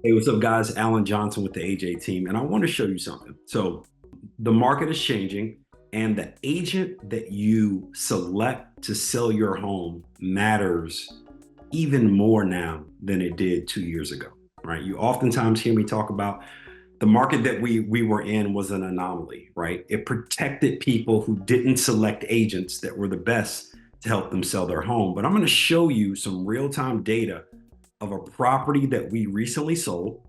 Hey, what's up, guys? Alan Johnson with the AJ team, and I want to show you something. So, the market is changing, and the agent that you select to sell your home matters even more now than it did 2 years ago, right? You oftentimes hear me talk about the market that we were in was an anomaly, right? It protected people who didn't select agents that were the best to help them sell their home. But I'm going to show you some real-time data of a property that we recently sold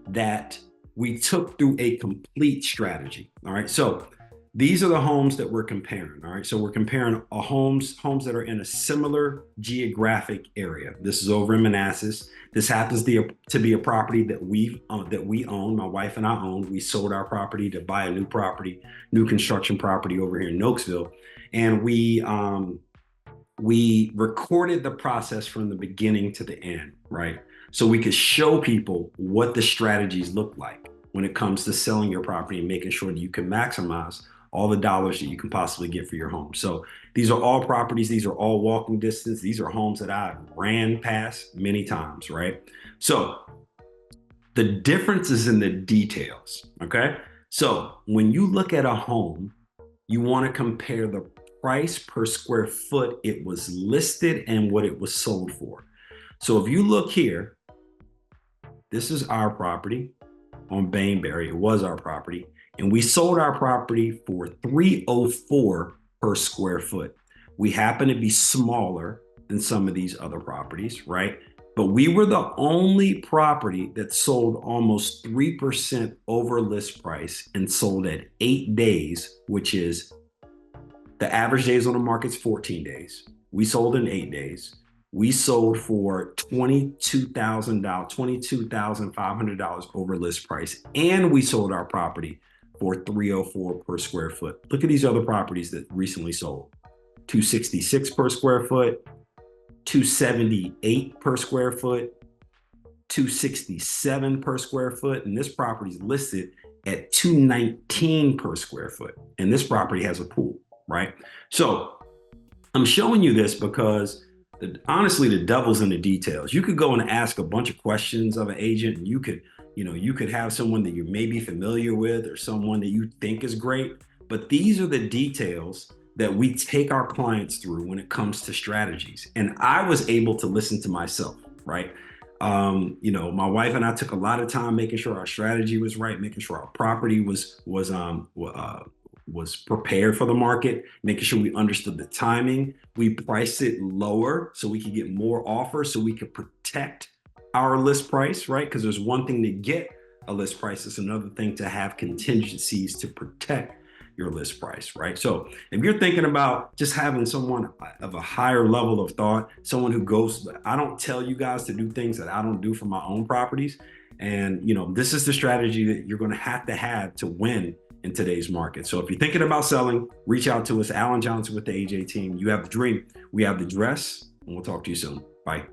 that we took through a complete strategy. All right. So these are the homes that we're comparing. All right. So we're comparing homes that are in a similar geographic area. This is over in Manassas. This happens to be a property that we own. My wife and I own. We sold our property to buy a new property, new construction property over here in Nokesville, and we recorded the process from the beginning to the end, right? So we could show people what the strategies look like when it comes to selling your property and making sure that you can maximize all the dollars that you can possibly get for your home. So these are all properties, these are all walking distance, these are homes that I ran past many times, right? So the difference is in the details, okay? So when you look at a home, you want to compare the price per square foot it was listed and what it was sold for. So if you look here, this is our property on Bainbury. It was our property, and we sold our property for 304 per square foot. We happen to be smaller than some of these other properties, right? But we were the only property that sold almost 3% over list price and sold at 8 days, which is the average days on the market is 14 days. We sold in 8 days. We sold for $22,000, $22,500 over list price, and we sold our property for 304 per square foot. Look at these other properties that recently sold: 266 per square foot, 278 per square foot, 267 per square foot, and this property is listed at 219 per square foot. And this property has a pool, right? So I'm showing you this because honestly, the devil's in the details. You could go and ask a bunch of questions of an agent, and you could have someone that you may be familiar with or someone that you think is great. But these are the details that we take our clients through when it comes to strategies. And I was able to listen to myself, right? My wife and I took a lot of time making sure our strategy was right, making sure our property was prepared for the market, making sure we understood the timing. We priced it lower so we could get more offers, so we could protect our list price, right? Because there's one thing to get a list price, it's another thing to have contingencies to protect your list price, right? So if you're thinking about just having someone of a higher level of thought, someone who goes, I don't tell you guys to do things that I don't do for my own properties. And this is the strategy that you're going to have to win in today's market. So if you're thinking about selling, reach out to us, Alan Johnson with the AJ team. You have the dream, we have the dress, and we'll talk to you soon. Bye.